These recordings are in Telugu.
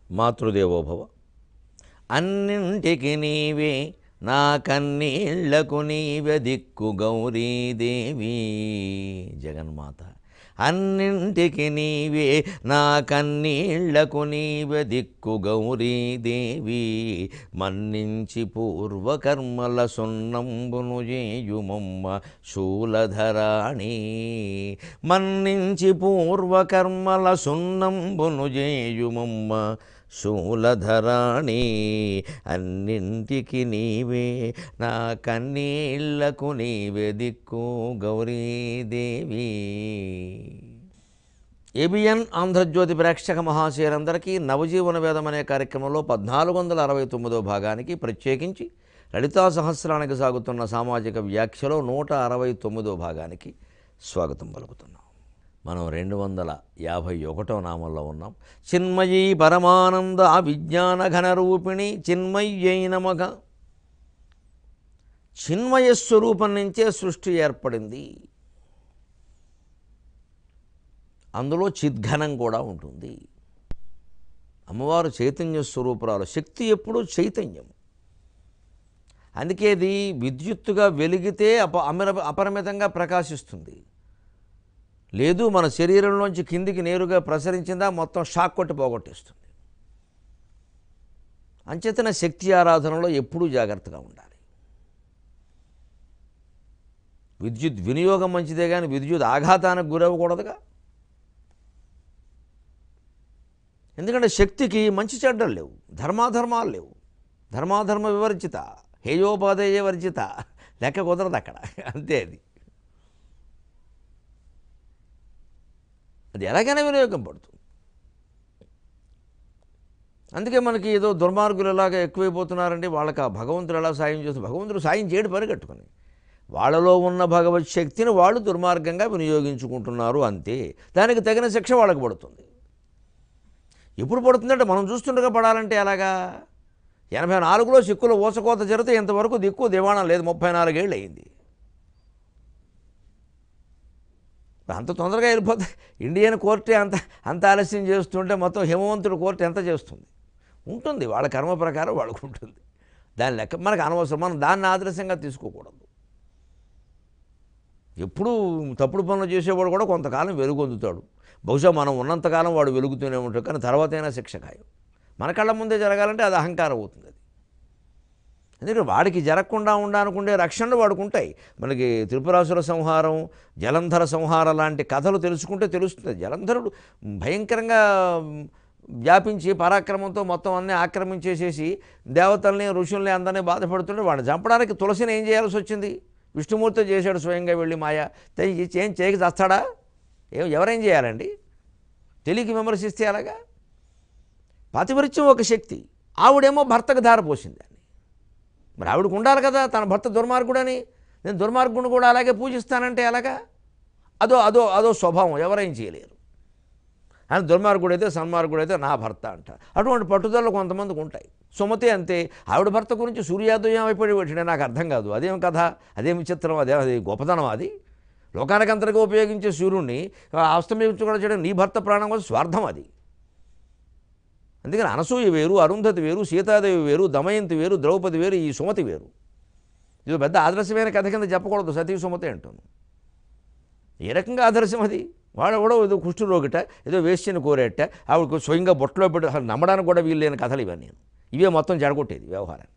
మాతృదేవోభవ. అన్నింటికి నీవే నా కన్నీళ్లకు నీవే దిక్కు గౌరీదేవి జగన్మాత. అన్నింటికి నీవే నా కన్నీళ్లకు నీవే దిక్కు గౌరీదేవి. మన్నించి పూర్వకర్మల సున్నంబును చేయుమమ్మ శూలధరాణి. మన్నించి పూర్వకర్మల సున్నంబును చేయుమమ్మ శూలధరాణి. అన్నింటికి నీవే నా కన్నీళ్లకు నీవే దిక్కు గౌరీదేవి. ఏబిఎన్ ఆంధ్రజ్యోతి ప్రేక్షక మహాశయులందరికీ నవజీవన వేదం అనే కార్యక్రమంలో 1469వ భాగానికి, ప్రత్యేకించి లలితా సహస్రానికి సాగుతున్న సామాజిక వ్యాఖ్యలో 169వ భాగానికి స్వాగతం పలుకుతున్నాం. మనం 251వ నామంలో ఉన్నాం. చిన్మయీ పరమానంద విజ్ఞాన ఘనరూపిణి చిన్మయ్యై నమః. చిన్మయ స్వరూపం నుంచే సృష్టి ఏర్పడింది. అందులో చిద్ఘనం కూడా ఉంటుంది. అమ్మవారు చైతన్య స్వరూపురాలు. శక్తి ఎప్పుడూ చైతన్యం. అందుకే అది విద్యుత్తుగా వెలిగితే అపరిమితంగా ప్రకాశిస్తుంది. లేదు మన శరీరంలోంచి కిందికి నేరుగా ప్రసరించిందా మొత్తం షాక్ కొట్టి పోగొట్టేస్తుంది. అంచేతన శక్తి ఆరాధనలో ఎప్పుడూ జాగ్రత్తగా ఉండాలి. విద్యుత్ వినియోగం మంచిదే కానీ విద్యుత్ ఆఘాతానికి గురవ్వకూడదుగా. ఎందుకంటే శక్తికి మంచి చెడ్డలు లేవు, ధర్మాధర్మాలు లేవు. ధర్మాధర్మ వివర్జిత, హేయోపాదేయ వర్జిత. లెక్క కుదరదు అక్కడ, అంతే. అది ఎలాగైనా వినియోగం పడుతుంది. అందుకే మనకి ఏదో దుర్మార్గులు ఎలాగ ఎక్కువైపోతున్నారంటే వాళ్ళకి ఆ భగవంతుడు ఎలా సాయం చేస్తుంది. భగవంతుడు సాయం చేయడం పరిగెట్టుకుని వాళ్ళలో ఉన్న భగవత్ శక్తిని వాళ్ళు దుర్మార్గంగా వినియోగించుకుంటున్నారు, అంతే. దానికి తగిన శిక్ష వాళ్ళకి పడుతుంది. ఎప్పుడు పడుతుందంటే మనం చూస్తుండగా పడాలంటే ఎలాగా. 84లో సిక్కులో ఊసకోత జరిగితే ఇంతవరకు దిక్కు దివాణం లేదు. 34 ఏళ్ళు అయింది. అంత తొందరగా వెళ్ళిపోతే ఇండియన్ కోర్టే అంత ఆలస్యం చేస్తుంటే మొత్తం హిమవంతుడి కోర్టు ఎంత చేస్తుంది? ఉంటుంది, వాళ్ళ కర్మ ప్రకారం వాళ్ళకు ఉంటుంది. దాని లెక్క మనకు అనవసరం. మనం దాన్ని ఆదర్శంగా తీసుకోకూడదు. ఎప్పుడూ తప్పుడు పనులు చేసేవాడు కూడా కొంతకాలం వెలుగొందుతాడు. బహుశా మనం ఉన్నంతకాలం వాడు వెలుగుతూనే ఉంటాడు, కానీ తర్వాతైనా శిక్ష ఖాయం. మన కళ్ళ ముందే జరగాలంటే అది అహంకారం అవుతుంది. ఎందుకంటే వాడికి జరగకుండా ఉండాలనుకుండే రక్షణలు వాడికి ఉంటాయి. మనకి త్రిపురాసుర సంహారం, జలంధర సంహారం లాంటి కథలు తెలుసుకుంటే తెలుస్తుంది. జలంధరుడు భయంకరంగా వ్యాపించి పరాక్రమంతో మొత్తం అన్నీ ఆక్రమించేసేసి దేవతల్ని ఋషుల్ని అందరినీ బాధపడుతుంటే వాడిని చంపడానికి తులసిని ఏం చేయాల్సి వచ్చింది? విష్ణుమూర్తి చేశాడు స్వయంగా వెళ్ళి. మాయ ఏం చేయక చస్తాడా? ఎవరేం చేయాలండి? తెలియక విమర్శిస్తే అలాగా. పాతివృత్యం ఒక శక్తి, ఆవిడేమో భర్తకు ధారపోసింది. మరి ఆవిడకు ఉండాలి కదా తన భర్త దుర్మార్గుడని. నేను దుర్మార్గుడిని కూడా అలాగే పూజిస్తానంటే ఎలాగా? అదో స్వభావం, ఎవరేం చేయలేరు. ఆయన దుర్మార్గుడైతే సన్మార్గుడైతే నా భర్త అంటారు. అటువంటి పట్టుదలలో కొంతమందికి ఉంటాయి. సుమతి అంతే. ఆవిడ భర్త గురించి సూర్యోదయం అయిపోయి పెట్టిన నాకు అర్థం కాదు. అదేం కథ, అదేం విచిత్రం, అది గొప్పతనం. అది లోకానికి అంతగా ఉపయోగించే సూర్యుడిని అస్తమించుకోవడం చేయడం నీ భర్త ప్రాణం కోసం స్వార్థం అది. అందుకని అనసూయ వేరు, అరుంధతి వేరు, సీతాదేవి వేరు, దమయంతి వేరు, ద్రౌపది వేరు, ఈ సుమతి వేరు. ఇది పెద్ద ఆదర్శమైన కథ కింద చెప్పకూడదు. సతీ సుమతి అంటాను. ఏ రకంగా ఆదర్శం అది? వాడు కూడా ఏదో కుష్ఠరోగిట, ఏదో వేశ్యని కోరేట, ఆవిడ స్వయంగా బొట్టలో పెట్టి అసలు నమ్మడానికి కూడా వీలు లేని కథలు ఇవన్నీ. ఇవే మొత్తం జడగొట్టేది వ్యవహారాన్ని.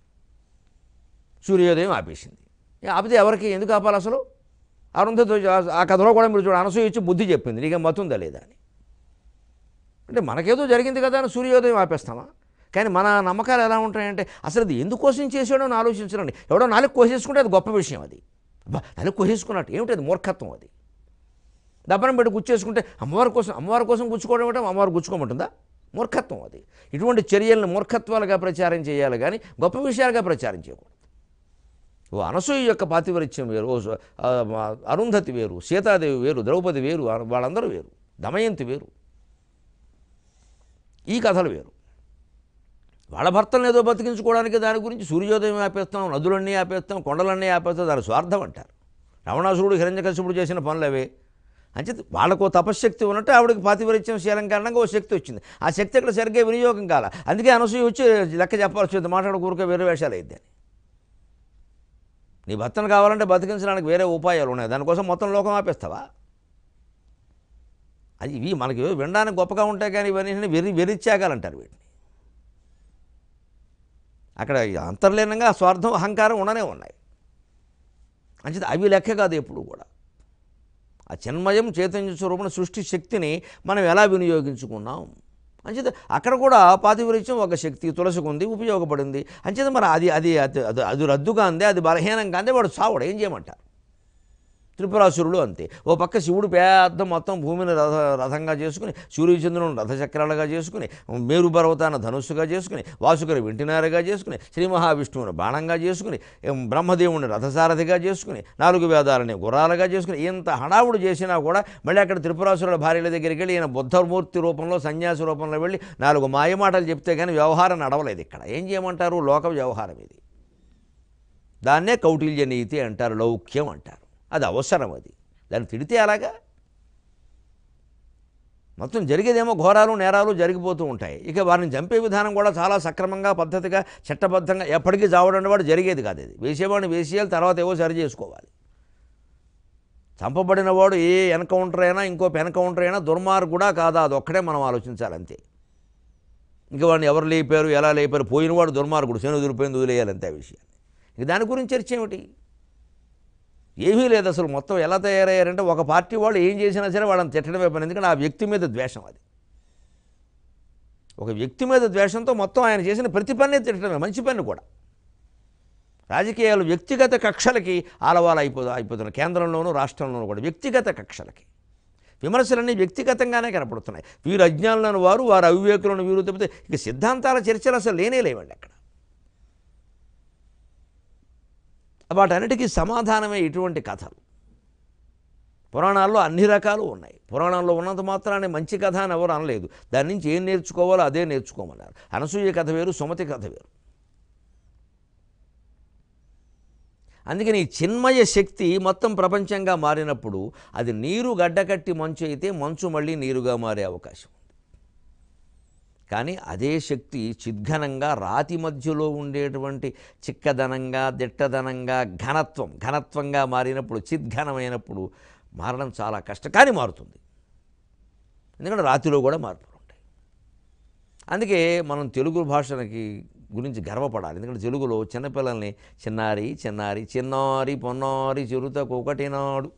సూర్యోదయం ఆపేసింది. ఆపితే ఎవరికి ఎందుకు ఆపాలి అసలు? అరుంధతి ఆ కథలో కూడా మీరు చూడ అనసూయ ఇచ్చి బుద్ధి చెప్పింది, నీకేం మతుందా లేదా అని. అంటే మనకేదో జరిగింది కదా అని సూర్యోదయం ఆపేస్తామా? కానీ మన నమ్మకాలు ఎలా ఉంటాయంటే అసలు అది ఎందుకోసం చేసాడో అని ఆలోచించడండి. ఎవడో నాలుగు కోసేసుకుంటే అది గొప్ప విషయం. అది నాలుగు కోసేసుకున్నట్టు ఏమిటి? అది మూర్ఖత్వం. అది దబ్బనం పెట్టి గుచ్చేసుకుంటే అమ్మవారి కోసం గుచ్చుకోవడం ఏమిటో? అమ్మవారు గుచ్చుకోమంటుందా? మూర్ఖత్వం అది. ఇటువంటి చర్యలను మూర్ఖత్వాలుగా ప్రచారం చేయాలి కానీ గొప్ప విషయాలుగా ప్రచారం చేయకూడదు. ఓ అనసూయ యొక్క పాతివృత్యం వేరు, అరుంధతి వేరు, సీతాదేవి వేరు, ద్రౌపది వేరు, వాళ్ళందరూ వేరు, దమయంతి వేరు, ఈ కథలు వేరు. వాళ్ళ భర్తలను ఏదో బతికించుకోవడానికి దాని గురించి సూర్యోదయం ఆపేస్తాం, నదులన్నీ ఆపేస్తాం, కొండలన్నీ ఆపేస్తాం, దాని స్వార్థం అంటారు. రావణాసురుడు హిరణ్యకశిపుడు చేసిన పనులు అవే. అంచేత వాళ్ళకు తపశ్శక్తి ఉన్నట్టు ఆవిడకి పాతివరిత్యం శీలం కారణంగా ఓ శక్తి వచ్చింది. ఆ శక్తి ఇక్కడ సరిగ్గా వినియోగం కాల. అందుకే అనసూయ వచ్చి లెక్క చెప్పాల్సి వచ్చింది, మాట్లాడకూరక వేరే వేషాలు అయిద్దని. నీ భర్తను కావాలంటే బతికించడానికి వేరే ఉపాయాలు ఉన్నాయి, దానికోసం మొత్తం లోకం ఆపేస్తావా? అది ఇవి మనకి వినడానికి గొప్పగా ఉంటాయి, కానీ ఇవన్నీ వెరిత్యాగాలంటారు వీటిని. అక్కడ అంతర్లీనంగా స్వార్థం అహంకారం ఉండనే ఉన్నాయి. అంచేత అవి లెక్క కాదు ఎప్పుడు కూడా. ఆ చిన్మయం చైతన్య స్వరూపణ సృష్టి శక్తిని మనం ఎలా వినియోగించుకున్నాం అంచేత అక్కడ కూడా పాతివృత్యం ఒక శక్తి తులసికి ఉంది, ఉపయోగపడింది. అంచేత మరి అది రద్దుగా అందే, అది బలహీనంగా అందే, వాడు సావుడు ఏం చేయమంటారు? త్రిపురాసురుడు అంతే. ఓ పక్క శివుడు పెద్ద మొత్తం భూమిని రథంగా చేసుకుని, సూర్యచంద్రులను రథచక్రాలుగా చేసుకుని, మేరు పర్వతాన్ని ధనుస్సుగా చేసుకుని, వాసుకరి వెంటినారుగా చేసుకుని, శ్రీ మహావిష్ణువుని బాణంగా చేసుకుని, బ్రహ్మదేవుని రథసారథిగా చేసుకుని, 4 వేదాలని గుర్రాలుగా చేసుకుని, ఇంత హడావుడు చేసినా కూడా మళ్ళీ అక్కడ త్రిపురాసురుల భార్యల దగ్గరికి వెళ్ళి ఈయన బుద్ధమూర్తి రూపంలో సన్యాసి రూపంలో వెళ్ళి 4 మాయమాటలు చెప్తే కానీ వ్యవహారం నడవలేదు. ఇక్కడ ఏం చేయమంటారు? లోక వ్యవహారం ఇది. దాన్నే కౌటిల్య నీతి అంటారు, లౌక్యం అంటారు. అది అవసరం. అది దాన్ని తిడితే అలాగా మొత్తం జరిగేదేమో ఘోరాలు నేరాలు జరిగిపోతూ ఉంటాయి. ఇక వారిని చంపే విధానం కూడా చాలా సక్రమంగా పద్ధతిగా చట్టబద్ధంగా ఎప్పటికీ చావడం వాడు జరిగేది కాదు. అది వేసేవాడిని వేసేయాలి, తర్వాత ఏవో సరి చేసుకోవాలి. చంపబడిన వాడు ఏ ఎన్కౌంటర్ అయినా ఇంకో ఎన్కౌంటర్ అయినా దుర్మార్గుడా కాదా, అది ఒక్కడే మనం ఆలోచించాలి అంతే. ఇంక వాడిని ఎవరు లేపారు, ఎలా లేపారు, పోయినవాడు దుర్మార్గుడు, శని వదిలిపోయింది, వదిలేయాలంతే ఆ విషయాన్ని. ఇక దాని గురించి చర్చ ఏమిటి? ఏమీ లేదు అసలు. మొత్తం ఎలా తయారయ్యారంటే ఒక పార్టీ వాళ్ళు ఏం చేసినా సరే వాళ్ళని తిట్టడమే పని. ఎందుకంటే ఆ వ్యక్తి మీద ద్వేషం. అది ఒక వ్యక్తి మీద ద్వేషంతో మొత్తం ఆయన చేసిన ప్రతి పని తిట్టడమే, మంచి పని కూడా. రాజకీయాలు వ్యక్తిగత కక్షలకి ఆలవాలు అయిపోతున్నాయి. కేంద్రంలోనూ రాష్ట్రంలోనూ కూడా వ్యక్తిగత కక్షలకి విమర్శలన్నీ వ్యక్తిగతంగానే కనపడుతున్నాయి. వీరు అజ్ఞానులను వారు అవివేకులను వీరు తప్పితే ఇక సిద్ధాంతాల చర్చలు అసలు లేవండి అక్కడ. వాటన్నిటికీ సమాధానమే ఇటువంటి కథలు. పురాణాల్లో అన్ని రకాలు ఉన్నాయి. పురాణాల్లో ఉన్నంత మాత్రాన్ని మంచి కథ అని ఎవరు అనలేదు. దాని నుంచి ఏం నేర్చుకోవాలో అదే నేర్చుకోమన్నారు. అనసూయ కథ వేరు, సుమతి కథ వేరు. అందుకని ఈ చిన్మయ శక్తి మొత్తం ప్రపంచంగా మారినప్పుడు అది నీరు గడ్డకట్టి మంచు అయితే మంచు మళ్ళీ నీరుగా మారే అవకాశం. కానీ అదే శక్తి చిద్ఘనంగా రాతి మధ్యలో ఉండేటువంటి చిక్కదనంగా దిట్టదనంగా ఘనత్వంగా మారినప్పుడు, చిద్ఘనమైనప్పుడు మారడం చాలా కష్టం, కానీ మారుతుంది. ఎందుకంటే రాతిలో కూడా మార్పులు ఉంటాయి. అందుకే మనం తెలుగు భాషకి గురించి గర్వపడాలి. ఎందుకంటే తెలుగులో చిన్నపిల్లల్ని చిన్నారి పొన్నారి చిరుతకొకటినాడు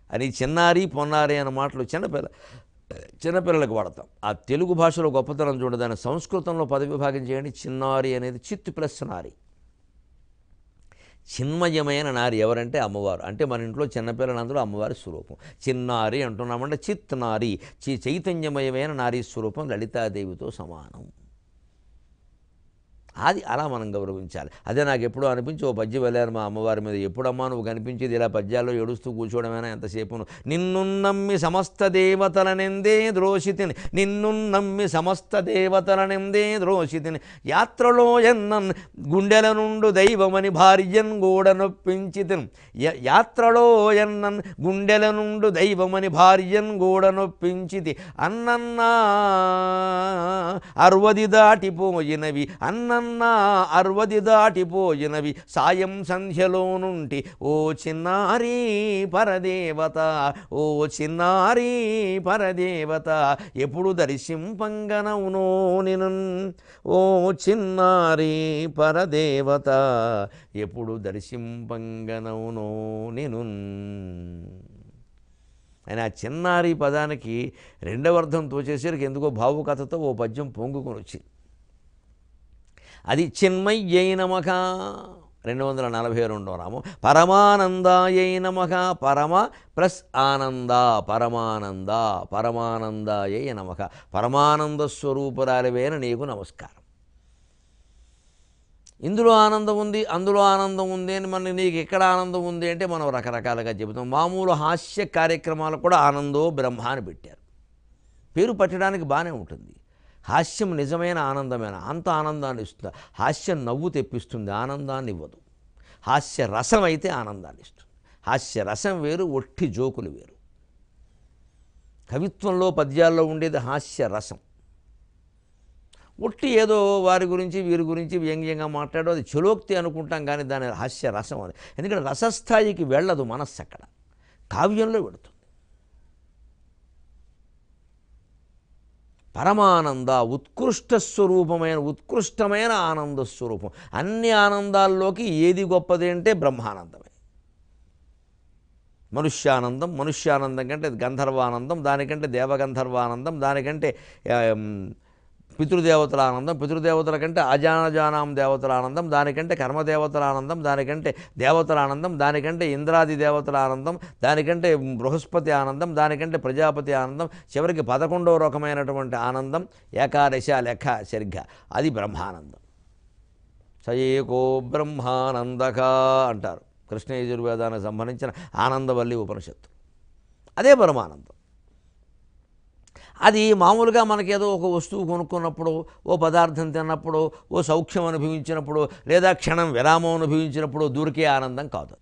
అని చిన్నారి పొన్నారి అన్న మాటలు చిన్నపిల్లలకు వాడతాం. ఆ తెలుగు భాషలో గొప్పతనం చూడ, దాన్ని సంస్కృతంలో పదవిభాగం చేయండి. చిన్నారి అనేది చిత్తు ప్లస్ నారి. చిన్మయమైన నారి ఎవరంటే అమ్మవారు. అంటే మన ఇంట్లో చిన్నపిల్లలందరూ అమ్మవారి స్వరూపం. చిన్నారి అంటున్నామంటే చిత్ నారి, చైతన్యమయమైన నారీ స్వరూపం లలితాదేవితో సమానం. అది అలా మనం గౌరవించాలి. అదే నాకు ఎప్పుడో అనిపించి ఓ పద్యం వెళ్ళారు మా అమ్మవారి మీద. ఎప్పుడమ్మా నువ్వు కనిపించేది ఇలా పద్యాల్లో ఏడుస్తూ కూర్చోవడమైనా ఎంతసేపు? నిన్ను నమ్మి సమస్త దేవతలనెందే ద్రోషితిని, నిన్ను నమ్మి సమస్త దేవతలనెందే ద్రోషితిని, యాత్రలో ఎన్నన్ గుండెల నుండు దైవమని భార్యన్ గూడ నొప్పించితిని, యాత్రలో ఎన్నన్ గుండెల నుండు దైవమని భార్యన్ గూడ నొప్పించితి, అన్నన్నా 60 దాటిపోయినవి, అన్న 60 దాటిపోయినవి, సాయం సంధ్యలో నుండి ఓ చిన్నారి పరదేవత, ఓ చిన్నారి పరదేవత, ఎప్పుడు దర్శింపంగనవునో నిను, ఓ చిన్నారి పరదేవత, ఎప్పుడు దర్శింపంగనవునో నిను. ఆయన ఆ చిన్నారి పదానికి రెండవ అర్థం తోచేసరికి ఎందుకో భావుకథతో ఓ పద్యం పొంగుకొని వచ్చింది. అది చిన్మయ్యై నమః 242వ నామం. పరమానందాయై నమః, పరమ ప్లస్ ఆనంద, పరమానందాయై నమః, పరమానంద స్వరూపురాలివైన నీకు నమస్కారం. ఇందులో ఆనందం ఉంది, అందులో ఆనందం ఉంది అని మనకి నీకు ఎక్కడ ఆనందం ఉంది అంటే మనం రకరకాలుగా చెబుతాం. మామూలు హాస్య కార్యక్రమాలు కూడా ఆనందో బ్రహ్మ అని పెట్టారు. పేరు పెట్టడానికి బాగానే ఉంటుంది. హాస్యం నిజమైన ఆనందమైన అంత ఆనందాన్ని ఇస్తుంది. హాస్యం నవ్వు తెప్పిస్తుంది, ఆనందాన్ని ఇవ్వదు. హాస్య రసం అయితే ఆనందాన్ని ఇస్తుంది. హాస్య రసం వేరు, ఒట్టి జోకులు వేరు. కవిత్వంలో పద్యాల్లో ఉండేది హాస్య రసం. ఒట్టి ఏదో వారి గురించి వీరి గురించి వ్యంగ్యంగా మాట్లాడో అది చలోక్తి అనుకుంటాం, కానీ దాని హాస్య రసం అని. ఎందుకంటే రసస్థాయికి వెళ్ళదు మనస్సు, అక్కడ కావ్యంలో వెళుతుంది. పరమానంద ఉత్కృష్ట స్వరూపమైన ఉత్కృష్టమైన ఆనంద స్వరూపం. అన్ని ఆనందాల్లోకి ఏది గొప్పది అంటే బ్రహ్మానందమే. మనుష్యానందం, మనుష్యానందం కంటే గంధర్వానందం, దానికంటే దేవగంధర్వానందం, దానికంటే పితృదేవతల ఆనందం, పితృదేవతల కంటే అజానజానాం దేవతల ఆనందం, దానికంటే కర్మదేవతల ఆనందం, దానికంటే దేవతల ఆనందం, దానికంటే ఇంద్రాది దేవతల ఆనందం, దానికంటే బృహస్పతి ఆనందం, దానికంటే ప్రజాపతి ఆనందం, చివరికి 11వ రకమైనటువంటి ఆనందం ఏకాదశ లెక్క సరిగ్గా అది బ్రహ్మానందం. సయేకో బ్రహ్మానందక అంటారు కృష్ణ యజుర్వేదానికి సంబంధించిన ఆనందవల్లి ఉపనిషత్తు. అదే పరమానందం. అది మామూలుగా మనకేదో ఒక వస్తువు కొనుక్కున్నప్పుడు, ఓ పదార్థం తిన్నప్పుడు, ఓ సౌఖ్యం అనుభవించినప్పుడు, లేదా క్షణం విరామం అనుభవించినప్పుడు దూరికే ఆనందం కాదు.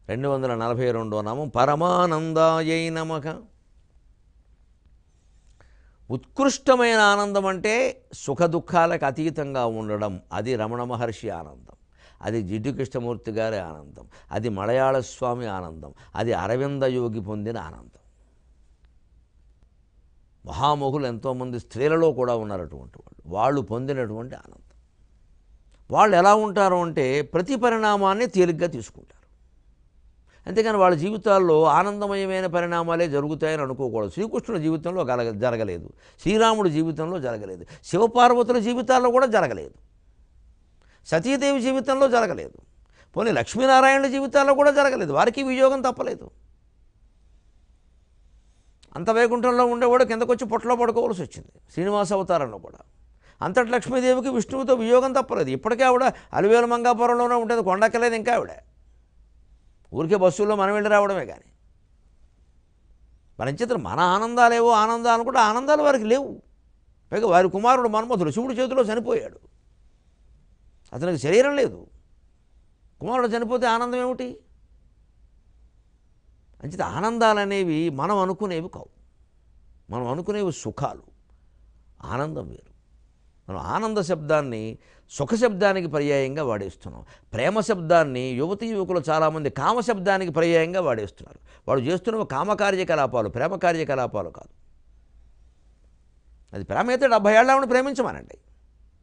242వ నామం పరమానందాయై నమః. ఉత్కృష్టమైన ఆనందం అంటే సుఖ దుఃఖాలకు అతీతంగా ఉండడం. అది రమణ మహర్షి ఆనందం, అది జిడ్డు కృష్ణమూర్తి గారి ఆనందం, అది మలయాళ స్వామి ఆనందం, అది అరవింద యోగి పొందిన ఆనందం. మహామోహులు ఎంతోమంది స్త్రీలలో కూడా ఉన్నారు అటువంటి వాళ్ళు పొందినటువంటి ఆనందం. వాళ్ళు ఎలా ఉంటారు అంటే ప్రతి పరిణామాన్ని తేలిగ్గా తీసుకుంటారు. అంతేకాని వాళ్ళ జీవితాల్లో ఆనందమయమైన పరిణామాలే జరుగుతాయని అనుకోకూడదు. శ్రీకృష్ణుడి జీవితంలో జరగలేదు, శ్రీరాముడి జీవితంలో జరగలేదు, శివపార్వతుల జీవితాల్లో కూడా జరగలేదు, సతీదేవి జీవితంలో జరగలేదు, పోనీ లక్ష్మీనారాయణుల జీవితాల్లో కూడా జరగలేదు. వారికి వియోగం తప్పలేదు. అంత వైకుంఠంలో ఉండేవాడు కిందకొచ్చి పొట్టలో పడుకోవాల్సి వచ్చింది. శ్రీనివాస అవతారంలో కూడా అంతటి లక్ష్మీదేవికి విష్ణువుతో వియోగం తప్పలేదు. ఇప్పటికే ఆవిడ అలివేలు మంగాపురంలోనే ఉంటుంది, కొండక్కలేదు ఇంకా ఆవిడ. ఊరికే బస్సుల్లో మనం వెళ్ళి రావడమే కానీ మన చేతులు మన ఆనందాలేవో ఆనందాలు కూడా ఆనందాలు వారికి లేవు. పైగా వారి కుమారుడు మన్మధుడు శివుడి చేతిలో చనిపోయాడు. అతనికి శరీరం లేదు. కుమారుడు చనిపోతే ఆనందం ఏమిటి? అంచేత ఆనందాలు అనేవి మనం అనుకునేవి కావు. మనం అనుకునేవి సుఖాలు. ఆనందం వేరు. మనం ఆనంద శబ్దాన్ని సుఖ శబ్దానికి పర్యాయంగా వాడేస్తున్నాం. ప్రేమ శబ్దాన్ని యువతీ యువకులు చాలామంది కామ శబ్దానికి పర్యాయంగా వాడేస్తున్నారు. వాడు చేస్తున్న కామ కార్యకలాపాలు, ప్రేమ కార్యకలాపాలు కాదు. అది ప్రేమ అయితే 70 ఏళ్ళని ప్రేమించమనండి.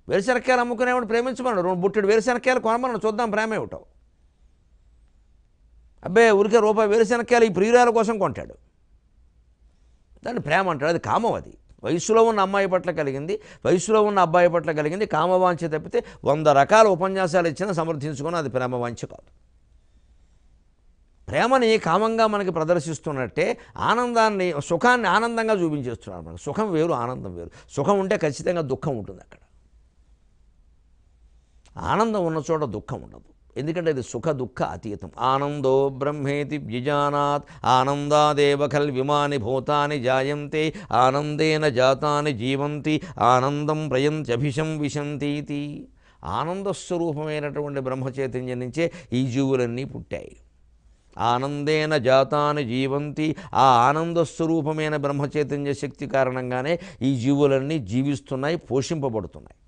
వేరుశనక్కాయలు అమ్ముకునేవాడిని ప్రేమించమన్నాడు. 2 బుట్టెడు వేరుశనక్కాయలు కొనమన్నాడు, చూద్దాం ప్రేమ ఏమిటో. అబ్బే ఊరికే రూపాయి వేరుశనక్కాయలు ఈ ప్రియురాల కోసం కొంటాడు, దాన్ని ప్రేమ అంటాడు. అది కామం. అది వయస్సులో ఉన్న అమ్మాయి పట్ల కలిగింది, వయస్సులో ఉన్న అబ్బాయి పట్ల కలిగింది కామవాంఛ తప్పితే 100 రకాల ఉపన్యాసాలు ఇచ్చినా సమర్థించుకొని అది ప్రేమవాంఛ కాదు. ప్రేమని కామంగా మనకి ప్రదర్శిస్తున్నట్టే ఆనందాన్ని, సుఖాన్ని ఆనందంగా చూపించేస్తున్నారు మనకు. సుఖం వేరు, ఆనందం వేరు. సుఖం ఉంటే ఖచ్చితంగా దుఃఖం ఉంటుంది అక్కడ. ఆనందం ఉన్న చోట దుఃఖం ఉండదు. ఎందుకంటే అది సుఖ దుఃఖ అతీతం. ఆనందో బ్రహ్మేతి వ్యజానాత్ ఆనందాదేవ ఖల్విమాని భూతాని జాయంతే ఆనందేన జాతాని జీవంతి ఆనందం ప్రయంత్యభిషం విశంతీతి. ఆనందస్వరూపమైనటువంటి బ్రహ్మచైతన్యం నుంచే ఈ జీవులన్నీ పుట్టాయి. ఆనందేన జాతాని జీవంతి. ఆ ఆనందస్వరూపమైన బ్రహ్మచైతన్య శక్తి కారణంగానే ఈ జీవులన్నీ జీవిస్తున్నాయి, పోషింపబడుతున్నాయి.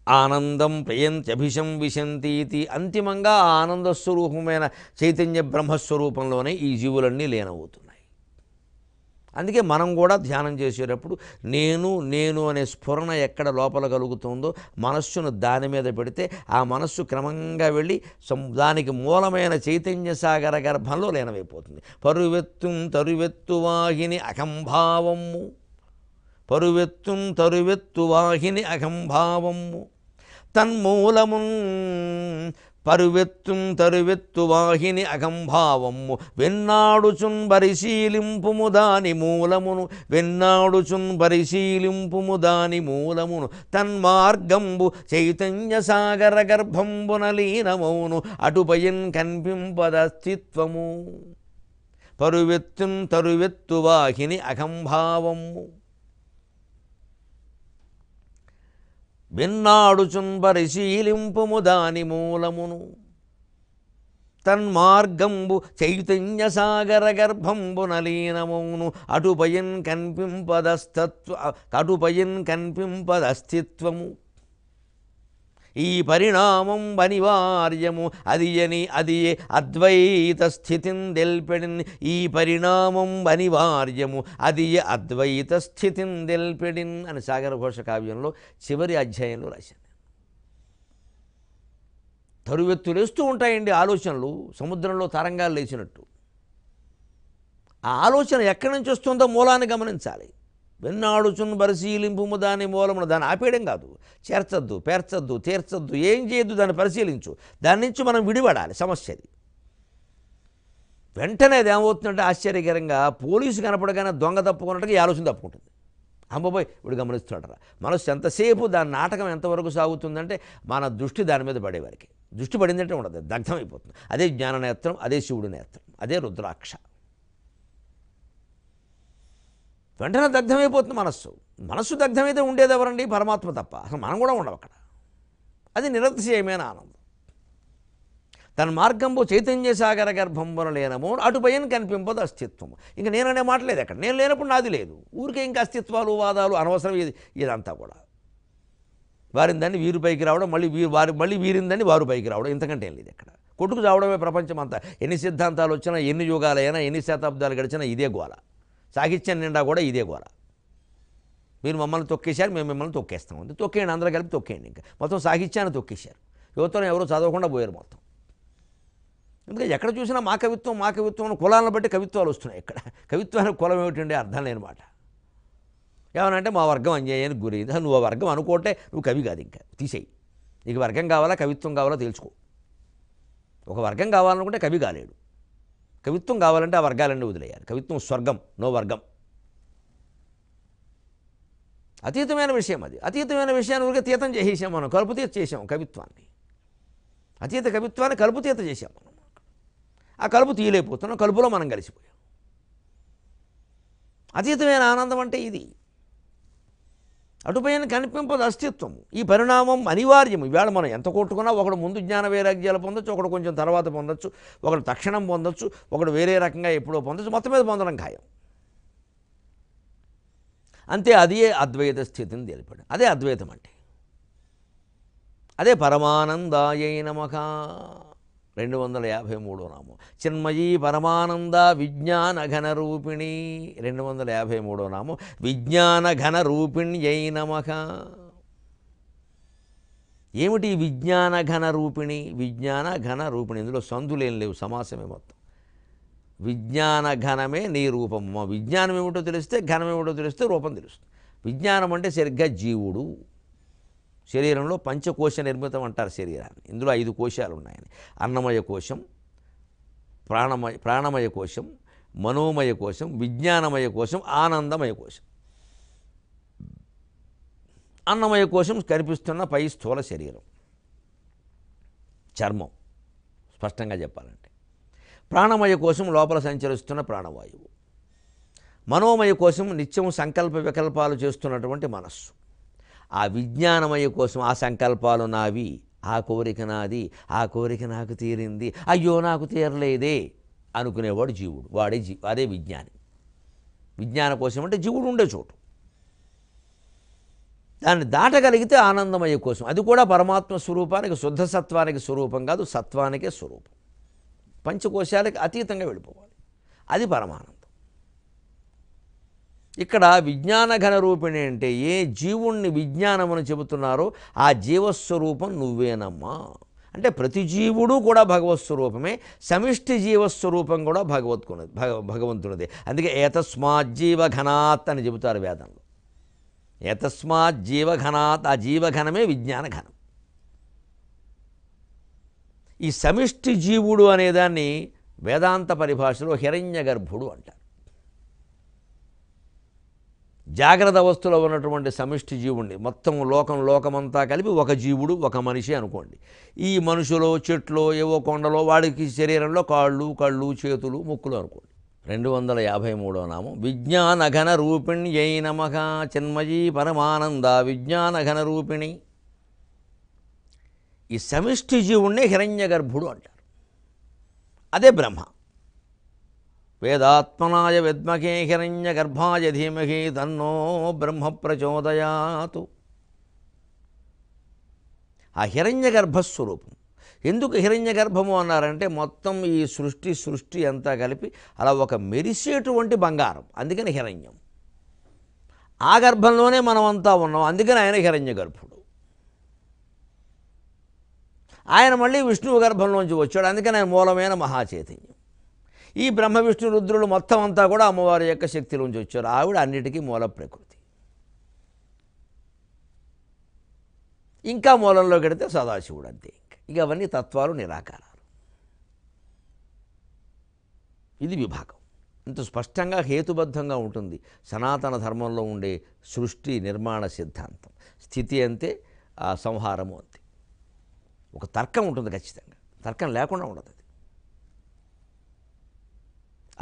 ఆనందం ప్రయంత్యభిషం విశంతీతి. అంతిమంగా ఆ ఆనందస్వరూపమైన చైతన్య బ్రహ్మస్వరూపంలోనే ఈ జీవులన్నీ లీనమవుతున్నాయి. అందుకే మనం కూడా ధ్యానం చేసేటప్పుడు నేను నేను అనే స్ఫురణ ఎక్కడ లోపల కలుగుతుందో మనస్సును దాని మీద పెడితే ఆ మనస్సు క్రమంగా వెళ్ళి దానికి మూలమైన చైతన్య సాగర గర్భంలో లీనమైపోతుంది. పరువెత్తుం తరువెత్తు వాహిని అకంభావము, పరువెత్తుం తరువెత్తు వాహిని అకంభావము తన్మూలమున్ పరువెత్తుం తరువెత్తు వాహిని అకంభావము వెన్నాడుచున్ పరిశీలింపుము దాని మూలమును, వెన్నాడుచున్ పరిశీలింపుము దాని మూలమును తన్మార్గంబు చైతన్య సాగర గర్భంబున లీనమౌను అటుపయన్ కన్పింపదస్తిత్వము. పరువెత్తుం తరువెత్తు వాహిని అకంభావము వెన్నాడుచున్ పరిశీలింపుము దాని మూలమును తన్మార్గంబు చైతన్య సాగర గర్భంబు నలీనమౌను అటుపయన్ కన్పింపదస్తిత్వము ఈ పరిణామం అనివార్యము అదియే అద్వైత స్థితిని తెల్పెడిన్ ఈ పరిణామం అనివార్యము అదియే అద్వైత స్థితిని తెల్పెడిన్ అని సాగర ఘోష కావ్యంలో చివరి అధ్యాయంలో రాశాను. తరువెత్తులేస్తూ ఉంటాయండి ఆలోచనలు, సముద్రంలో తరంగాలు లేచినట్టు. ఆ ఆలోచన ఎక్కడి నుంచి వస్తుందో మూలాన్ని గమనించాలి. వెన్నాడుచున్ పరిశీలింపు దాని మూలమును, దాన్ని ఆపేయడం కాదు, చేర్చద్దు, పేర్చద్దు, తీర్చద్దు, ఏం చేయొద్దు, దాన్ని పరిశీలించు. దాని నుంచి మనం విడిపడాలి. సమస్యది వెంటనే అది ఏమవుతుందంటే ఆశ్చర్యకరంగా పోలీసు కనపడగానే దొంగ తప్పుకున్నట్టుగా ఈ ఆలోచన తప్పుకుంటుంది. అమ్మబోయ్ వీడు గమనిస్తున్నాడరా. మనసు ఎంతసేపు దాని నాటకం ఎంతవరకు సాగుతుందంటే మన దృష్టి దాని మీద పడేవారికి. దృష్టి పడిందంటే ఉండదు, దగ్ధమైపోతుంది. అదే జ్ఞాననేత్రం, అదే శివుడి నేత్రం, అదే రుద్రాక్ష. వెంటనే దగ్ధమైపోతుంది మనస్సు. మనస్సు దగ్ధమైతే ఉండేది ఎవరండి? పరమాత్మ తప్ప. అసలు మనం కూడా ఉండవు అక్కడ. అది నిరతిశయమైన ఆనందం. తన మార్గంబు చైతన్య సాగర గర్భంబున లేనము అటుపైన కనిపింపదు అస్తిత్వము. ఇంకా నేననే మాట లేదు అక్కడ. నేను లేనప్పుడు నాది లేదు. ఊరికే ఇంకా అస్తిత్వాలు వాదాలు అనవసరం. ఇదంతా కూడా వారిందాన్ని వీరు పైకి రావడం, మళ్ళీ వీరిందాన్ని వారు పైకి రావడం, ఇంతకంటే ఏం లేదు అక్కడ. కొట్టుకు చావడమే ప్రపంచం అంతా. ఎన్ని సిద్ధాంతాలు వచ్చినా, ఎన్ని యుగాలైనా, ఎన్ని శతాబ్దాలు గడిచినా ఇదే గోల. సాహిత్యం నిండా కూడా ఇదే గోల. మీరు మమ్మల్ని తొక్కేశారు, మేము మిమ్మల్ని తొక్కేస్తాం. అంతే, తొక్కేయండి, అందరూ కలిపి తొక్కేయండి. ఇంకా మొత్తం సాహిత్యాన్ని తొక్కేశారు. యువతను ఎవరో చదవకుండా పోయారు మొత్తం. ఎందుకంటే ఎక్కడ చూసినా మా కవిత్వం కులాలను బట్టి కవిత్వాలు వస్తున్నాయి. ఇక్కడ కవిత్వానికి కులం ఏమిటండి? అర్థం లేని మాట. ఏమనంటే మా వర్గం అన్యాయానికి గురైంది. నువ్వు ఆ వర్గం అనుకోటే నువ్వు కవి కాదు. ఇంకా తీసేయి. నీకు వర్గం కావాలా కవిత్వం కావాలా తెలుసుకో. ఒక వర్గం కావాలనుకుంటే కవి కాలేడు. కవిత్వం కావాలంటే ఆ వర్గాలన్నీ వదిలేయాలి. కవిత్వం స్వర్గం, నో వర్గం. అతీతమైన విషయం అది. అతీతమైన విషయాన్ని ఊరికే తీతం చేసేసాం మనం, కలుపుతీత చేసాం కవిత్వాన్ని. అతీత కవిత్వాన్ని కలుపుతీత చేసాం మనం. ఆ కలుపు తీయలేకపోతున్నాం, కలుపులో మనం కలిసిపోయాం. అతీతమైన ఆనందం అంటే ఇది. అటుపైన కనిపింపదు అస్తిత్వము. ఈ పరిణామం అనివార్యం. ఇవాళ మనం ఎంత కొట్టుకున్నా ఒకడు ముందు జ్ఞాన వైరాగ్యాలు పొందొచ్చు, ఒకడు కొంచెం తర్వాత పొందొచ్చు, ఒకడు తక్షణం పొందొచ్చు, ఒకడు వేరే రకంగా ఎప్పుడో పొందొచ్చు, మొత్తం మీద పొందడం ఖాయం. అంతే. అదే అద్వైత స్థితిని తెలిపాడు. అదే అద్వైతం అంటే. అదే పరమానందాయై నమః. 253వ నామం. చిన్మయీ పరమానంద విజ్ఞాన ఘన రూపిణి. 253వ నామం. విజ్ఞాన ఘన రూపిణ్యై నమః. ఏమిటి విజ్ఞాన ఘన రూపిణి? విజ్ఞాన ఘన రూపిణి. ఇందులో సందులేం లేవు, సమాసమే మొత్తం. విజ్ఞాన ఘనమే నీ రూపము. విజ్ఞానం ఏమిటో తెలిస్తే, ఘనం ఏమిటో తెలిస్తే రూపం తెలుస్తుంది. విజ్ఞానం అంటే సరిగ్గా జీవుడు. శరీరంలో పంచకోశ నిర్మితం అంటారు శరీరాన్ని. ఇందులో 5 కోశాలు ఉన్నాయని. అన్నమయ కోశం, ప్రాణమయ కోశం, మనోమయ కోశం, విజ్ఞానమయ కోశం, ఆనందమయ కోశం. అన్నమయ కోశం కనిపిస్తున్న పై స్థూల శరీరం, చర్మం, స్పష్టంగా చెప్పాలంటే. ప్రాణమయ కోశం లోపల సంచరిస్తున్న ప్రాణవాయువు. మనోమయ కోశం నిత్యం సంకల్ప వికల్పాలు చేస్తున్నటువంటి మనస్సు. ఆ విజ్ఞానమయ కోసం ఆ సంకల్పాలు నావి, ఆ కోరిక నాది, ఆ కోరిక నాకు తీరింది, అయ్యో నాకు తీరలేదే అనుకునేవాడు జీవుడు. అదే విజ్ఞాని. విజ్ఞాన కోసం అంటే జీవుడు ఉండే చోటు. దాన్ని దాటగలిగితే ఆనందమయ కోసం. అది కూడా పరమాత్మ స్వరూపానికి, శుద్ధ సత్వానికి స్వరూపం కాదు, సత్వానికే స్వరూపం. పంచకోశాలకి అతీతంగా వెళ్ళిపోవాలి. అది పరమానందం. ఇక్కడ విజ్ఞాన ఘన రూపిణి అంటే ఏ జీవుణ్ణి విజ్ఞానమని చెబుతున్నారో ఆ జీవస్వరూపం నువ్వేనమ్మా. అంటే ప్రతి జీవుడు కూడా భగవత్స్వరూపమే. సమిష్టి జీవస్వరూపం కూడా భగవంతునిదే. అందుకే ఏతస్మాత్ జీవఘనాత్ అని చెబుతారు వేదంలో. ఏతస్మాత్ జీవఘనాత్. ఆ జీవఘనమే విజ్ఞాన ఘనం. ఈ సమిష్టి జీవుడు అనేదాన్ని వేదాంత పరిభాషలో హిరణ్య గర్భుడు అంటారు. జాగ్రత్త అవస్థలో ఉన్నటువంటి సమిష్టి జీవుడిని మొత్తం లోకమంతా కలిపి ఒక జీవుడు, ఒక మనిషి అనుకోండి. ఈ మనుషులో, చెట్లో, ఏవో కొండలో, వాడికి శరీరంలో కళ్ళు, చేతులు, ముక్కులు అనుకోండి. 253వ నామం. విజ్ఞాన ఘన రూపిణ్యై నమః. చిన్మయీ పరమానంద విజ్ఞాన ఘన రూపిణి. ఈ సమిష్టి జీవుణ్ణి హిరణ్య గర్భుడు అంటారు. అదే బ్రహ్మ. వేదాత్మనాయ విద్మహే హిరణ్య గర్భాయ ధీమహి తన్నో బ్రహ్మ ప్రచోదయాతు. ఆ హిరణ్య గర్భస్వరూపం. ఎందుకు హిరణ్య గర్భము అన్నారంటే మొత్తం ఈ సృష్టి అంతా కలిపి అలా ఒక మెరిసేటువంటి బంగారం, అందుకని హిరణ్యం. ఆ గర్భంలోనే మనమంతా ఉన్నాం, అందుకని ఆయన హిరణ్య గర్భుడు. ఆయన మళ్ళీ విష్ణువు గర్భంలోంచి వచ్చాడు, అందుకని ఆయన మూలమైన మహాచైతన్యం. ఈ బ్రహ్మ విష్ణు రుద్రులు మొత్తం అంతా కూడా అమ్మవారి యొక్క శక్తిలోంచి వచ్చారు. ఆవిడ అన్నిటికీ మూల ప్రకృతి. ఇంకా మూలంలో గడితే సదాశివుడు, అంతే. ఇక అవన్నీ తత్వాలు నిరాకారాలు. ఇది విభాగం. ఇంత స్పష్టంగా హేతుబద్ధంగా ఉంటుంది సనాతన ధర్మంలో ఉండే సృష్టి నిర్మాణ సిద్ధాంతం. స్థితి అంతే, ఆ సంహారము అంతే. ఒక తర్కం ఉంటుంది ఖచ్చితంగా, తర్కం లేకుండా ఉండదు అది.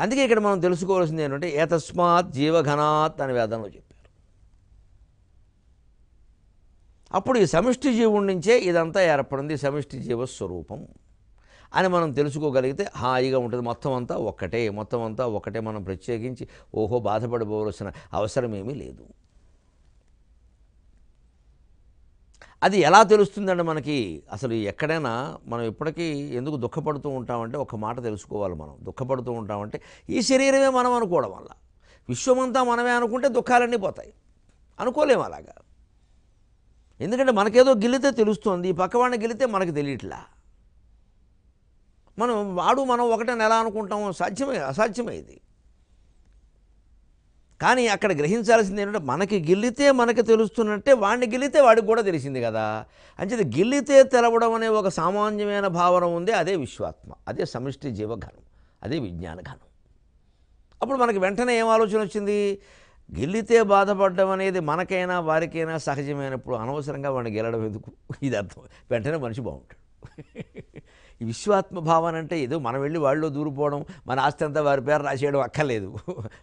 అందుకే ఇక్కడ మనం తెలుసుకోవాల్సింది ఏంటంటే ఏతస్మాత్ జీవఘనాత్ అని వేదంలో చెప్పారు. అప్పుడు ఈ సమిష్టి జీవుడి నుంచే ఇదంతా ఏర్పడింది, సమిష్టి జీవస్వరూపం అని మనం తెలుసుకోగలిగితే హాయిగా ఉంటుంది. మొత్తం అంతా ఒక్కటే. మనం ప్రత్యేకించి ఓహో బాధపడిపోవలసిన అవసరం ఏమీ లేదు. అది ఎలా తెలుస్తుందండి మనకి? అసలు ఎక్కడైనా మనం ఇప్పటికీ ఎందుకు దుఃఖపడుతూ ఉంటామంటే ఒక మాట తెలుసుకోవాలి. మనం దుఃఖపడుతూ ఉంటామంటే ఈ శరీరమే మనం అనుకోవడం వల్ల. విశ్వమంతా మనమే అనుకుంటే దుఃఖాలన్నీ పోతాయి. అనుకోలేము అలాగా. ఎందుకంటే మనకేదో గిల్లితే తెలుస్తుంది, ఈ పక్కవాడిని గిల్లితే మనకు తెలియట్లా. మనం ఒకటని ఎలా అనుకుంటాం? అసాధ్యమే ఇది. కానీ అక్కడ గ్రహించాల్సింది ఏంటంటే మనకి గిల్లితే మనకి తెలుస్తున్నట్టే వాడిని గిల్లితే వాడికి కూడా తెలిసింది కదా. అంచేది గిల్లితే తెలవడం అనే ఒక సామాన్యమైన భావన ఉంది. అదే విశ్వాత్మ, అదే సమిష్టి జీవఘనం, అదే విజ్ఞానఘనం. అప్పుడు మనకి వెంటనే ఏం ఆలోచన వచ్చింది? గిల్లితే బాధపడడం అనేది మనకైనా వారికైనా సహజమైనప్పుడు అనవసరంగా వాడిని గెలడం ఎందుకు? ఇది అర్థం. వెంటనే మనిషి బాగుంటాడు. ఈ విశ్వాత్మ భావన అంటే ఏదో మనం వెళ్ళి వాళ్ళలో దూరిపోవడం, మన ఆస్తి అంతా వారి పేరు రాసేయడం అక్కర్లేదు.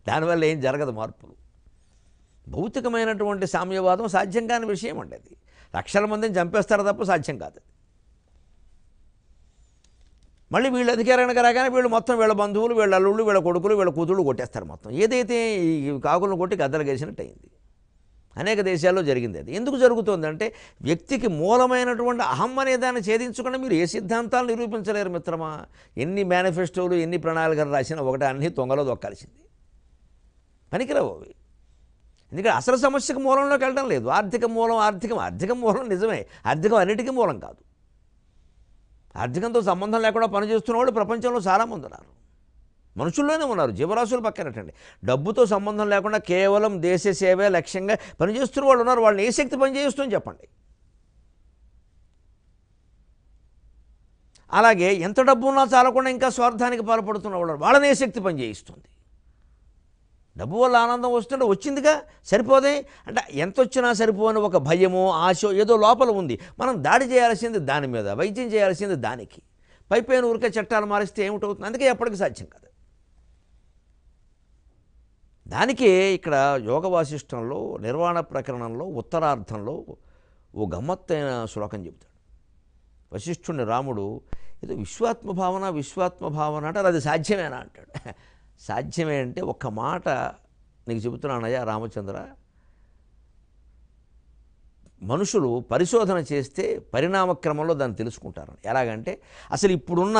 దానివల్ల ఏం జరగదు మార్పులు. భౌతికమైనటువంటి సామ్యవాదం సాధ్యం కాని విషయం అండి. అది లక్షల మందిని చంపేస్తారు తప్ప సాధ్యం కాదు. మళ్ళీ వీళ్ళు అధికారానికి రాగానే వీళ్ళు మొత్తం వీళ్ళ బంధువులు, వీళ్ళ అల్లుళ్ళు, వీళ్ళ కొడుకులు, వీళ్ళ కూతుళ్ళు కొట్టేస్తారు మొత్తం. ఏదైతే ఈ కాకులను కొట్టి గద్దలు గేసినట్టు అయింది. అనేక దేశాల్లో జరిగింది. అది ఎందుకు జరుగుతుందంటే వ్యక్తికి మూలమైనటువంటి అహం అనే దాన్ని ఛేదించకుండా మీరు ఏ సిద్ధాంతాలు నిరూపించలేరు మిత్రమా. ఎన్ని మేనిఫెస్టోలు, ఎన్ని ప్రణాళికలు రాసినా ఒకటి అన్నీ తొంగలో దొక్కాల్సింది, పనికిరావు అవి. ఎందుకంటే అసలు సమస్యకు మూలంలోకి వెళ్ళడం లేదు. ఆర్థిక మూలం నిజమే, ఆర్థికం అన్నిటికీ మూలం కాదు. ఆర్థికంతో సంబంధం లేకుండా పనిచేస్తున్న వాళ్ళు ప్రపంచంలో చాలామంది ఉన్నారు. మనుషుల్లోనే ఉన్నారు, జీవరాశులు పక్కనట్టండి. డబ్బుతో సంబంధం లేకుండా కేవలం దేశ సేవే లక్ష్యంగా పనిచేస్తున్న వాళ్ళు ఉన్నారు. వాళ్ళని ఏ శక్తి పనిచేస్తుందని చెప్పండి. అలాగే ఎంత డబ్బు ఉన్నా చాలకుండా ఇంకా స్వార్థానికి పాల్పడుతున్న వాళ్ళు, వాళ్ళని ఏ శక్తి పనిచేయిస్తుంది? డబ్బు వల్ల ఆనందం వస్తుంటే వచ్చిందిగా, సరిపోదే అంటే ఎంత వచ్చినా సరిపోని ఒక భయమో ఆశో ఏదో లోపల ఉంది. మనం దాడి చేయాల్సింది దాని మీద, వైద్యం చేయాల్సింది దానికి. పైపైన ఊరికే చట్టాలు మారిస్తే ఏమిటవుతుంది? అందుకే ఎప్పటికీ సాధ్యం కాదు. దానికే ఇక్కడ యోగ వాసిష్టంలో నిర్వాణ ప్రకరణంలో ఉత్తరార్థంలో ఓ గమ్మత్తైన శ్లోకం చెబుతాడు. వశిష్ఠుని రాముడు ఏదో విశ్వాత్మ భావన అంటే అది సాధ్యమేనా అంటాడు. సాధ్యమే అంటే ఒక్క మాట నీకు చెబుతున్నానయ్యా రామచంద్ర, మనుషులు పరిశోధన చేస్తే పరిణామక్రమంలో దాన్ని తెలుసుకుంటారు. ఎలాగంటే అసలు ఇప్పుడున్న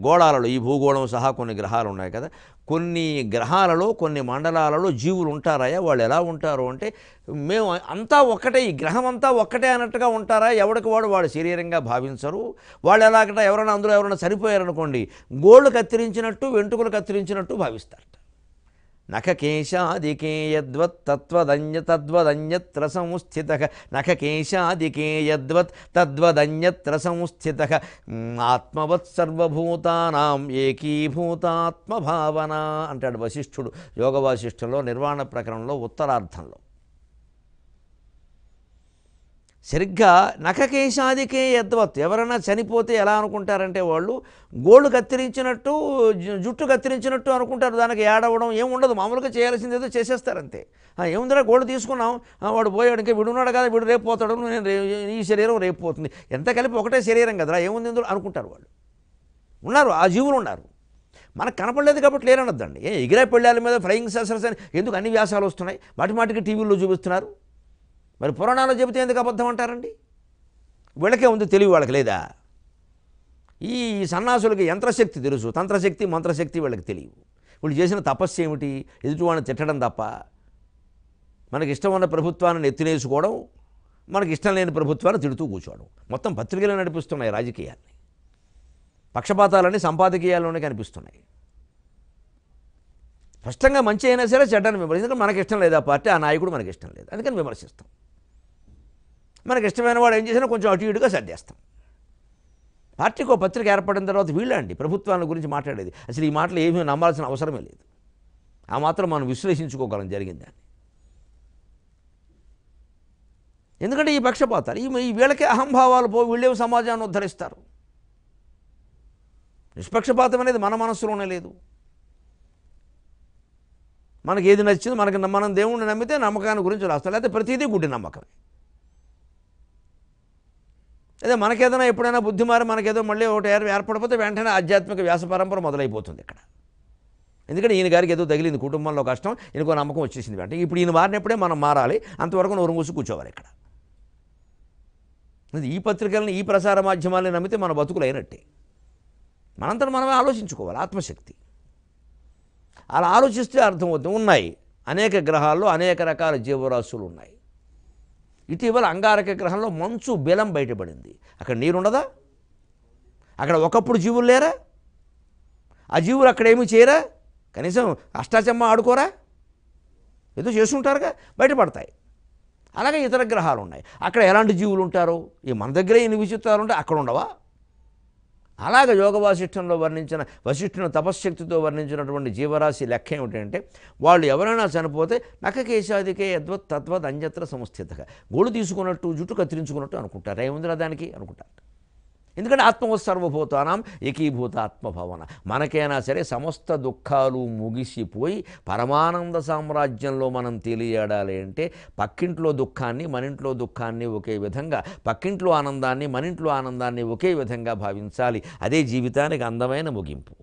గోళాలలో, ఈ భూగోళం సహా కొన్ని గ్రహాలు ఉన్నాయి కదా, కొన్ని గ్రహాలలో కొన్ని మండలాలలో జీవులు ఉంటారయ్యా. వాళ్ళు ఎలా ఉంటారు అంటే మేము అంతా ఒక్కటే, ఈ గ్రహం అంతా ఒక్కటే అన్నట్టుగా ఉంటారా? ఎవడికి వాడు శరీరంగా భావించరు. వాళ్ళు ఎలాగట అందులో ఎవరైనా చనిపోయారనుకోండి, గోళ్ళు కత్తిరించినట్టు వెంట్రుకలు కత్తిరించినట్టు భావిస్తారట. నఖకేశాదికే యద్వత్ తద్వదన్యత్ర సంస్థితః నఖకేశాదికే యద్వత్ తద్వదన్యత్ర సంస్థితః ఆత్మవత్ సర్వభూతానాం ఏకీభూతాత్మభావన అంటాడు వశిష్ఠుడు యోగ వాసిష్ఠంలో నిర్వాణ ప్రకరణంలో ఉత్తరార్థంలో. సరిగ్గా నఖకేశాదికే యద్వత్, ఎవరైనా చనిపోతే ఎలా అనుకుంటారంటే వాళ్ళు గోళ్ళు కత్తిరించినట్టు జుట్టు కత్తిరించినట్టు అనుకుంటారు. దానికి ఏడవడం ఏముండదు, మామూలుగా చేయాల్సింది ఏదో చేసేస్తారంతే. ఏముందిరా గోళ్ళు తీసుకున్నాం, వాడు పోయాడు, ఇంకా విడున్నాడు కదా, వీడు రేపు పోతాడు, ఈ శరీరం రేపు పోతుంది, ఎంత కలిపి ఒకటే శరీరం కదరా, ఏముంది ఇందులో అనుకుంటారు వాళ్ళు. ఉన్నారు, ఆ జీవులు ఉన్నారు. మనకు కనపడలేదు కాబట్టి లేరనొద్దండి. ఎగిరే పెళ్ళాల మీద ఫ్లయింగ్ ససర్స్ అని ఎందుకు అన్ని వ్యాసాలు వస్తున్నాయి, మాటికి టీవీల్లో చూపిస్తున్నారు. మరి పురాణాలు చెబితే ఎందుకు అబద్ధం అంటారండి? వీళ్ళకే ఉంది తెలివి, వాళ్ళకి లేదా? ఈ సన్నాసులకి యంత్రశక్తి తెలుసు, తంత్రశక్తి మంత్రశక్తి వీళ్ళకి తెలియవు. వీళ్ళు చేసిన తపస్సు ఏమిటి? ఎదుటివాడిని తిట్టడం తప్ప. మనకి ఇష్టం ఉన్న ప్రభుత్వాన్ని ఎత్తినేసుకోవడం, మనకి ఇష్టం లేని ప్రభుత్వాన్ని తిడుతూ కూర్చోవడం. మొత్తం పత్రికలు నడిపిస్తున్నాయి రాజకీయాల్ని. పక్షపాతాలన్నీ సంపాదకీయాల్లోనే కనిపిస్తున్నాయి. స్పష్టంగా మంచి అయినా సరే చెడ్డని విమర్శిస్తాం. ఎందుకంటే మనకి ఇష్టం లేదు ఆ పార్టీ, ఆ నాయకుడు మనకి ఇష్టం లేదు, అందుకని విమర్శిస్తాం. మనకి ఇష్టమైన వాడు ఏం చేసినా కొంచెం అటు ఇటుగా సర్దేస్తాం. పార్టీకి ఒక పత్రిక ఏర్పడిన తర్వాత వీళ్ళండి ప్రభుత్వాల గురించి మాట్లాడేది. అసలు ఈ మాటలు ఏమీ నమ్మాల్సిన అవసరమే లేదు. ఆ మాత్రం మనం విశ్లేషించుకోగలం జరిగిందని. ఎందుకంటే ఈ పక్షపాతాలు, ఈ వీళ్ళకే అహంభావాలు వీళ్ళేవి సమాజాన్ని ఉద్ధరిస్తారు. నిష్పక్షపాతం అనేది మన మనస్సులోనే లేదు. మనకి ఏది నచ్చిందో మనం దేవుణ్ణి నమ్మితే నమ్మకాన్ని గురించి రాస్తాం, లేకపోతే ప్రతిదీ గుడ్డి నమ్మకమే. అదే మనకేదైనా ఎప్పుడైనా బుద్ధి మారి మనకేదో మళ్ళీ ఒకటి ఏర్పడిపోతే వెంటనే ఆధ్యాత్మిక వ్యాస పరంపర మొదలైపోతుంది ఇక్కడ. ఎందుకంటే ఈయన గారికి ఏదో తగిలింది, కుటుంబంలో కష్టం, ఈయనకో నమ్మకం వచ్చేసింది వెంటనే. ఇప్పుడు ఈయన మారినప్పుడే మనం మారాలి, అంతవరకు నోరు మూసి కూర్చోవాలి ఇక్కడ. ఈ పత్రికలను ఈ ప్రసార మాధ్యమాలను నమ్మితే మన బతుకులు అయినట్టే. మనంతట మనమే ఆలోచించుకోవాలి. ఆత్మశక్తి అలా ఆలోచిస్తే అర్థమవుతుంది. ఉన్నాయి అనేక గ్రహాల్లో అనేక రకాల జీవరాశులు ఉన్నాయి. ఇటీవల అంగారక గ్రహంలో మంచు బెలం బయటపడింది. అక్కడ నీరుండదా? అక్కడ ఒకప్పుడు జీవులు లేరా? ఆ జీవులు అక్కడ ఏమీ చేయరా? కనీసం అష్టాచమ్మ ఆడుకోరా? ఏదో చేసుకుంటారుగా, బయటపడతాయి. అలాగే ఇతర గ్రహాలు ఉన్నాయి, అక్కడ ఎలాంటి జీవులు ఉంటారో. ఈ మన దగ్గరే ఇన్ని విచిత్రాలు ఉంటే అక్కడ ఉండవా? అలాగే యోగ వాసిష్ఠంలో వర్ణించిన వశిష్ఠుని తపశ్శక్తితో వర్ణించినటువంటి జీవరాశి లెక్క ఏమిటంటే, వాళ్ళు ఎవరైనా చనిపోతే నఖకేశాదికే యద్వత్ తద్వత్ అన్యత్ర సంస్థితగా, గోడు తీసుకున్నట్టు జుట్టు కత్తిరించుకున్నట్టు అనుకుంటారు. ఏముందిరా దానికి అనుకుంటారు. ఎందుకంటే ఆత్మవత్సర్వభూతానాం ఏకీభూత ఆత్మభావన. మనకైనా సరే సమస్త దుఃఖాలు ముగిసిపోయి పరమానంద సామ్రాజ్యంలో మనం తెలియడాలి అంటే పక్కింట్లో దుఃఖాన్ని మనింట్లో దుఃఖాన్ని ఒకే విధంగా, పక్కింట్లో ఆనందాన్ని మనింట్లో ఆనందాన్ని ఒకే విధంగా భావించాలి. అదే జీవితానికి అందమైన ముగింపు.